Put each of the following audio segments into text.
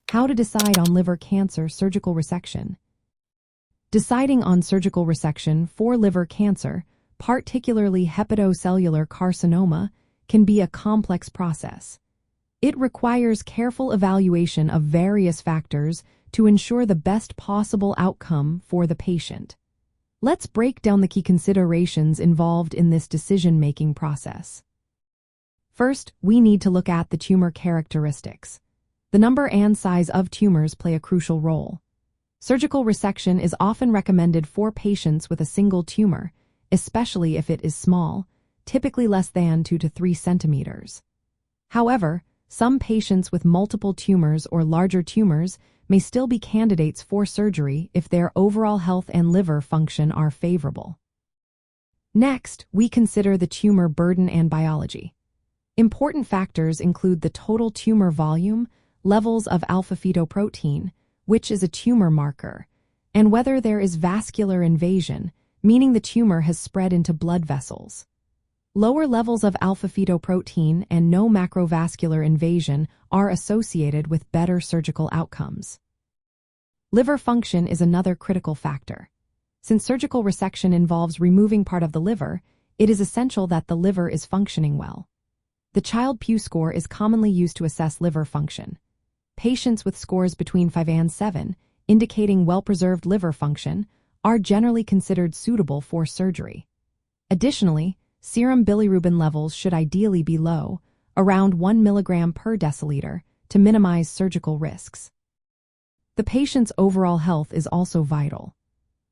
How to decide on liver cancer surgical resection. Deciding on surgical resection for liver cancer, particularly hepatocellular carcinoma, can be a complex process. It requires careful evaluation of various factors to ensure the best possible outcome for the patient. Let's break down the key considerations involved in this decision-making process. First, we need to look at the tumor characteristics. The number and size of tumors play a crucial role. Surgical resection is often recommended for patients with a single tumor, especially if it is small, typically less than 2 to 3 centimeters. However, some patients with multiple tumors or larger tumors may still be candidates for surgery if their overall health and liver function are favorable. Next, we consider the tumor burden and biology. Important factors include the total tumor volume, levels of alpha-fetoprotein, which is a tumor marker, and whether there is vascular invasion, meaning the tumor has spread into blood vessels. Lower levels of alpha-fetoprotein and no macrovascular invasion are associated with better surgical outcomes. Liver function is another critical factor. Since surgical resection involves removing part of the liver, it is essential that the liver is functioning well. The Child-Pugh score is commonly used to assess liver function. Patients with scores between 5 and 7, indicating well-preserved liver function, are generally considered suitable for surgery. Additionally, serum bilirubin levels should ideally be low, around 1 milligram per deciliter, to minimize surgical risks. The patient's overall health is also vital.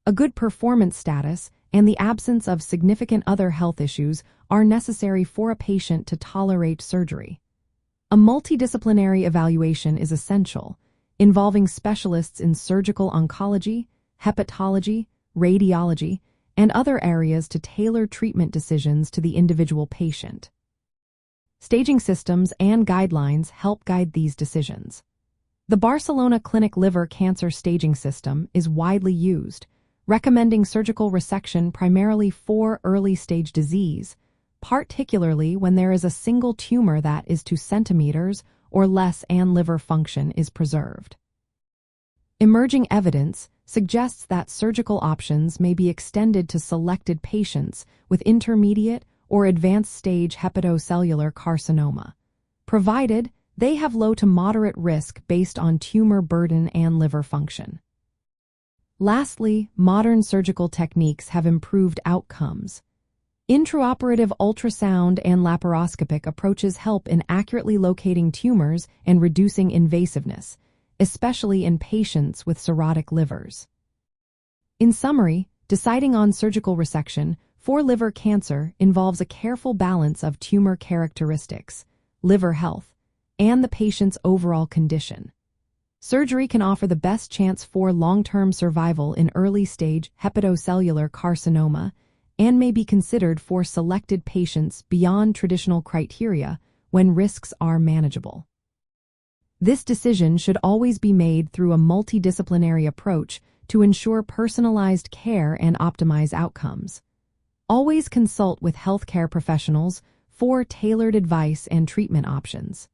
A good performance status and the absence of significant other health issues are necessary for a patient to tolerate surgery. A multidisciplinary evaluation is essential, involving specialists in surgical oncology, hepatology, radiology, and other areas to tailor treatment decisions to the individual patient. Staging systems and guidelines help guide these decisions. The Barcelona Clinic Liver Cancer Staging System is widely used, recommending surgical resection primarily for early-stage disease, particularly when there is a single tumor that is 2 centimeters or less and liver function is preserved. Emerging evidence suggests that surgical options may be extended to selected patients with intermediate or advanced stage hepatocellular carcinoma, provided they have low to moderate risk based on tumor burden and liver function. Lastly, modern surgical techniques have improved outcomes. Intraoperative ultrasound and laparoscopic approaches help in accurately locating tumors and reducing invasiveness, especially in patients with cirrhotic livers. In summary, deciding on surgical resection for liver cancer involves a careful balance of tumor characteristics, liver health, and the patient's overall condition. Surgery can offer the best chance for long-term survival in early-stage hepatocellular carcinoma and may be considered for selected patients beyond traditional criteria when risks are manageable. This decision should always be made through a multidisciplinary approach to ensure personalized care and optimize outcomes. Always consult with healthcare professionals for tailored advice and treatment options.